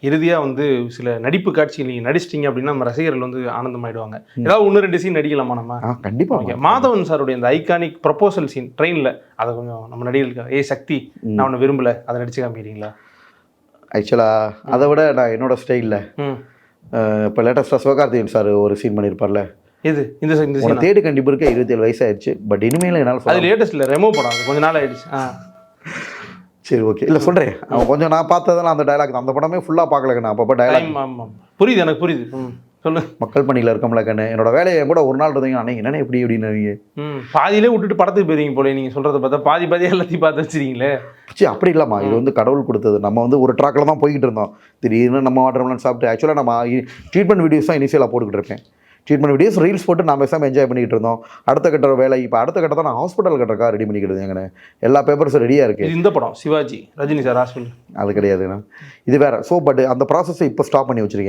இறுதியாக வந்து சில நடிப்பு காட்சிகள் நீங்கள் நடிச்சிட்டிங்க அப்படின்னா நம்ம ரசிகர்கள் வந்து ஆனந்தமாயிடுவாங்க. ஏதாவது 1-2 சீன் நடிக்கலாமா நம்ம? கண்டிப்பாக. ஓகே. மாதவன் சாருடைய அந்த ஐகானிக் ப்ரொபோசல் சீன் ட்ரெயினில் அதை கொஞ்சம் நம்ம நடிகர்களுக்கு ஏய் சக்தி நான் உன்னை விரும்பலை அதை நடிச்சு காமிக்கிறீங்களா? ஆக்சுவலாக அதை விட நான் என்னோட ஸ்டைலில் இப்போ லேட்டஸ்ட்டாக சிவகார்த்திகேயன் சார் ஒரு சீன் பண்ணியிருப்பார்ல. இது இந்த சீன் தேடி கண்டிப்பாக இருக்க 27 வயசாகிடுச்சு. பட் இனிமேல் என்னால் அது லேட்டஸ்ட்டில் ரெமோ படம், அது கொஞ்சம் நாள் ஆயிடுச்சு. சரி ஓகே. இல்லை சொல்கிறேன், அவன் கொஞ்சம் நான் பார்த்ததெல்லாம் அந்த டைலாக் அந்த படமே ஃபுல்லாக பார்க்கலங்க. நான் அப்பப்போ டைலாக் புரியுது, எனக்கு புரியுது. சொல்லு. மக்கள் பணியில் இருக்கோம்ல கண்ணு, என்னோட வேலையை கூட ஒரு நாள் இருந்தீங்க அன்னைக்கு என்னென்ன எப்படி அப்படின்னு பாதியிலே விட்டுட்டு படத்துக்கு போயிருவீங்க போல. நீங்கள் சொல்கிறத பார்த்தா பாதி எல்லாத்தையும் பார்த்து வச்சுருக்கீங்களே. சரி அப்படி இல்லாமா, இது வந்து கடவுள் கொடுத்தது. நம்ம வந்து ஒரு ட்ராக்கில் தான் போய்கிட்டு இருந்தோம். திடீர்னு நம்ம வாட்டர்மெலன் சாப்பிட்டு ஆக்சுவலாக நம்ம ட்ரீட்மெண்ட் வீடியோஸ் தான் இனிஷியலாக போட்டுக்கிட்டு இருப்பேன். ட்ரீட்மெண்ட் வீடியோஸ் ரீல்ஸ் போட்டு நான் பேசாமல் என்ஜாய் பண்ணிக்கிட்டு இருந்தோம். அடுத்த கட்ட வேலை இப்போ அடுத்த கட்ட தான் நான் ஹாஸ்பிட்டல் கட்டுறக்கா ரெடி பண்ணிக்கிட்டு எங்கன்னு எல்லா பேப்பர்ஸும் ரெடியாக இருக்குது. இந்த படம் சிவாஜி ரஜினி சார் ஹாஸ்பிட்டல் அது கிடையாதுண்ணா, இது வேறு. ஸோ பட் அந்த ப்ராசஸை இப்போ ஸ்டாப் பண்ணி வச்சுருக்கேன்.